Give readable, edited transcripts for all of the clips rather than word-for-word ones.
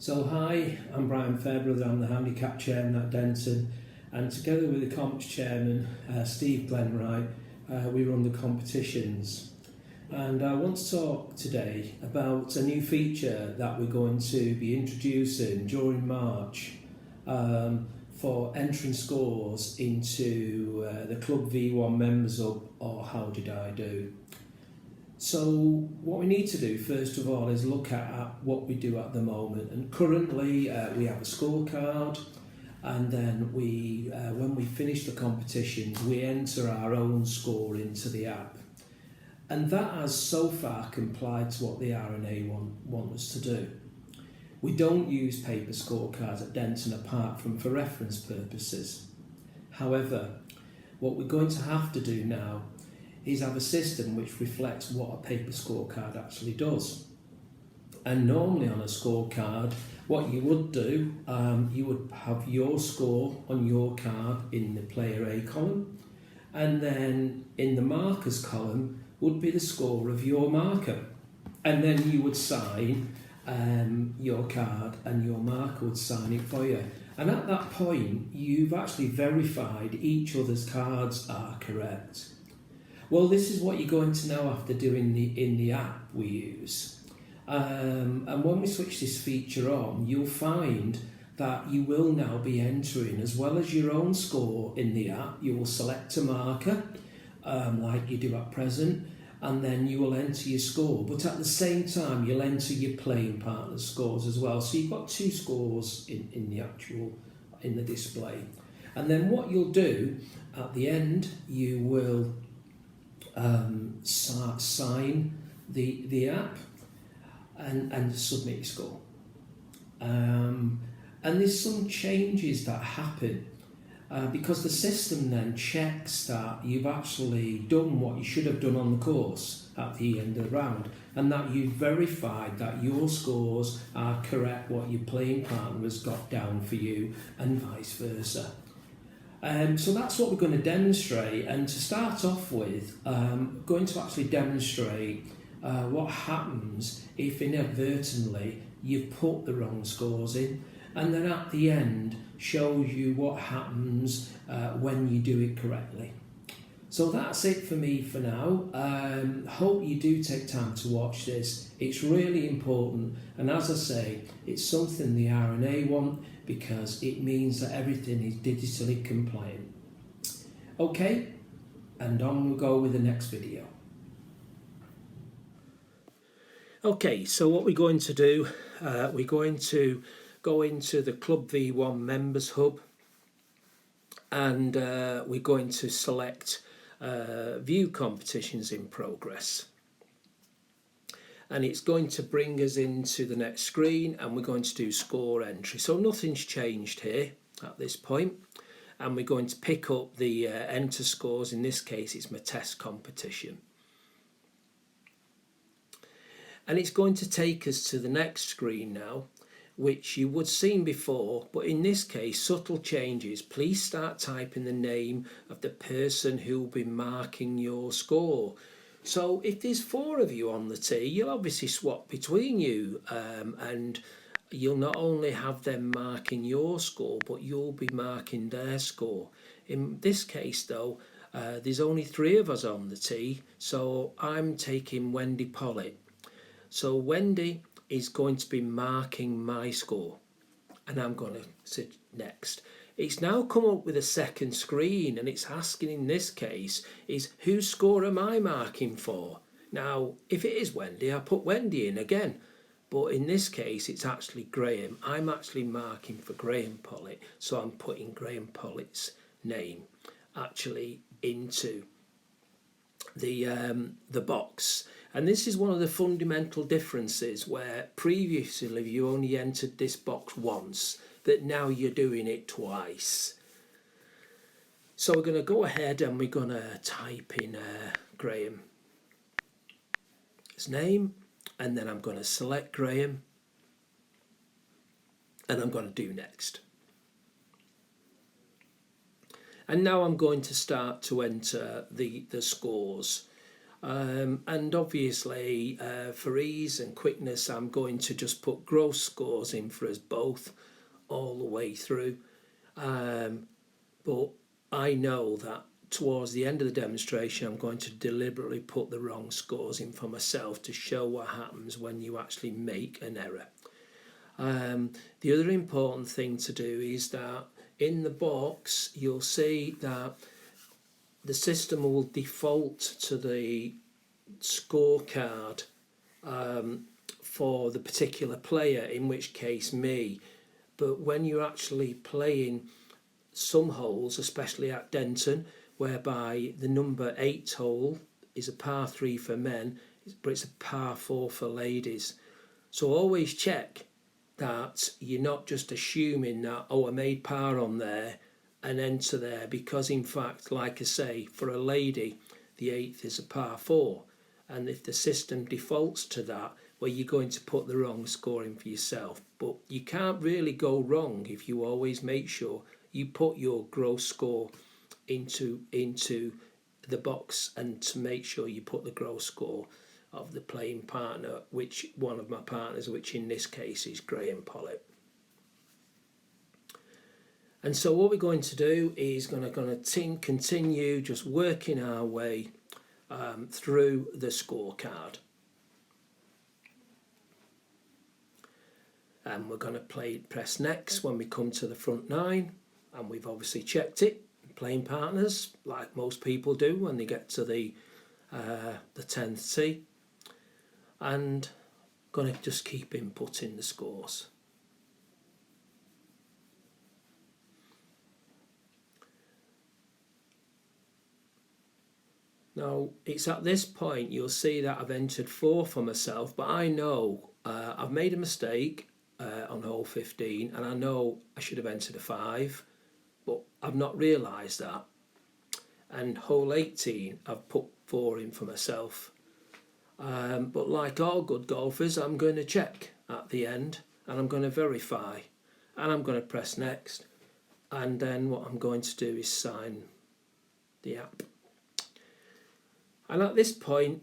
So hi, I'm Brian Fairbrother, I'm the handicap chairman at Denton, and together with the comps chairman, Steve Glenwright, we run the competitions. And I want to talk today about a new feature that we're going to be introducing during March for entering scores into the Club V1 Members Hub, or Howdidido. So what we need to do first of all is look at what we do at the moment, and currently we have a scorecard, and then when we finish the competitions we enter our own score into the app, and that has so far complied to what the R&A want us to do. We don't use paper scorecards at Denton apart from for reference purposes. However, what we're going to have to do now is have a system which reflects what a paper scorecard actually does. And normally on a scorecard, what you would do, you would have your score on your card in the player A column, and then in the markers column would be the score of your marker, and then you would sign your card and your marker would sign it for you. And at that point you've actually verified each other's cards are correct. Well, this is what you're going to now have to do in the app we use. And when we switch this feature on, you'll find that you will now be entering, as well as your own score in the app, you will select a marker, like you do at present, and then you will enter your score. But at the same time, you'll enter your playing partner's scores as well. So you've got two scores in the display. And then what you'll do at the end, you will sign the app and submit your score. And there's some changes that happen because the system then checks that you've actually done what you should have done on the course at the end of the round, and that you've verified that your scores are correct, what your playing partner has got down for you, and vice versa. So that's what we're going to demonstrate, and to start off with, going to actually demonstrate what happens if inadvertently you've put the wrong scores in, and then at the end show you what happens when you do it correctly. So that's it for me for now. Hope you do take time to watch this. It's really important, and as I say, it's something the R&A want, because it means that everything is digitally compliant. Okay, and on we'll go with the next video. Okay, so what we're going to do, we're going to go into the Club V1 Members Hub, and we're going to select View Competitions in Progress. And it's going to bring us into the next screen, and we're going to do score entry. So nothing's changed here at this point, and we're going to pick up the enter scores. In this case it's my test competition, and it's going to take us to the next screen now, which you would have seen before, but in this case subtle changes. Please start typing the name of the person who will be marking your score. So if there's 4 of you on the tee, you'll obviously swap between you, and you'll not only have them marking your score, but you'll be marking their score. In this case though, there's only 3 of us on the tee, so I'm taking Wendy Pollitt. So Wendy is going to be marking my score, and I'm going to sit next. It's now come up with a second screen, and it's asking in this case is whose score am I marking for? Now if it is Wendy, I put Wendy in again, but in this case it's actually Graham. I'm actually marking for Graham Pollitt, so I'm putting Graham Pollitt's name actually into the box. And this is one of the fundamental differences, where previously you only entered this box once, that now you're doing it twice. So we're going to go ahead and we're going to type in Graham's name, and then I'm going to select Graham, and I'm going to do next. And now I'm going to start to enter the scores. And obviously for ease and quickness, I'm going to just put gross scores in for us both all the way through. But I know that towards the end of the demonstration, I'm going to deliberately put the wrong scores in for myself to show what happens when you actually make an error. The other important thing to do is that in the box, you'll see that the system will default to the scorecard for the particular player, in which case me. But when you're actually playing some holes, especially at Denton, whereby the number 8 hole is a par 3 for men, but it's a par 4 for ladies. So always check that you're not just assuming that, oh, I made par on there and enter there, because in fact, like I say, for a lady, the 8th is a par 4. And if the system defaults to that, well, you're going to put the wrong score in for yourself. But you can't really go wrong if you always make sure you put your gross score into the box, and to make sure you put the gross score of the playing partner, which one of my partners, which in this case is Graham Pollitt. And so what we're going to do is going to continue just working our way through the scorecard. And we're going to press next when we come to the front 9, and we've obviously checked it, playing partners, like most people do when they get to the 10th tee, and going to just keep inputting the scores. Now, it's at this point you'll see that I've entered 4 for myself, but I know I've made a mistake on hole 15, and I know I should have entered a 5, but I've not realised that. And hole 18, I've put 4 in for myself. But like all good golfers, I'm going to check at the end, and I'm going to verify, and I'm going to press next, and then what I'm going to do is sign the app. And at this point,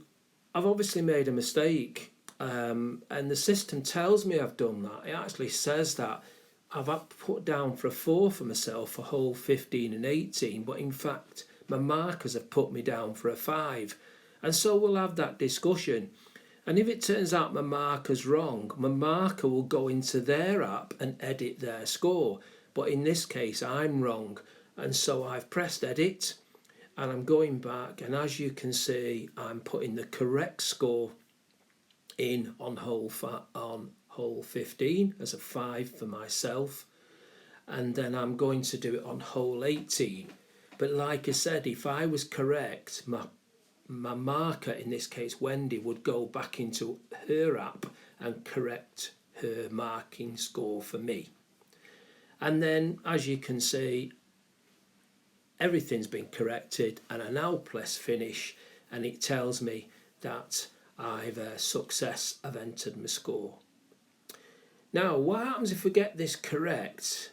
I've obviously made a mistake, and the system tells me I've done that. It actually says that I've put down for a 4 for myself for hole 15 and 18, but in fact, my markers have put me down for a 5. And so we'll have that discussion. And if it turns out my marker's wrong, my marker will go into their app and edit their score. But in this case, I'm wrong. And so I've pressed edit, and I'm going back, and as you can see, I'm putting the correct score in on hole 15 as a 5 for myself, and then I'm going to do it on hole 18. But like I said, if I was correct, my marker, in this case Wendy, would go back into her app and correct her marking score for me. And then, as you can see, everything's been corrected, and I now press finish, and it tells me that I've I've entered my score. Now, what happens if we get this correct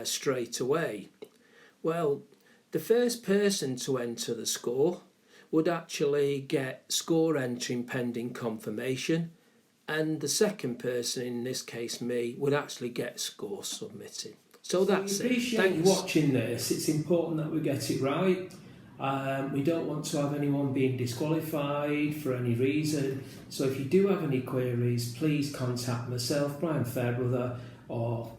straight away? Well, the first person to enter the score would actually get score entering pending confirmation, and the second person, in this case me, would actually get score submitted. So that's it. Appreciate you watching this. It's important that we get it right. We don't want to have anyone being disqualified for any reason. So if you do have any queries, please contact myself, Brian Fairbrother, or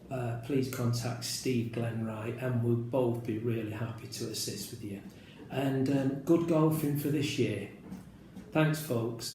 please contact Steve Glenwright, and we'll both be really happy to assist with you. And good golfing for this year. Thanks, folks.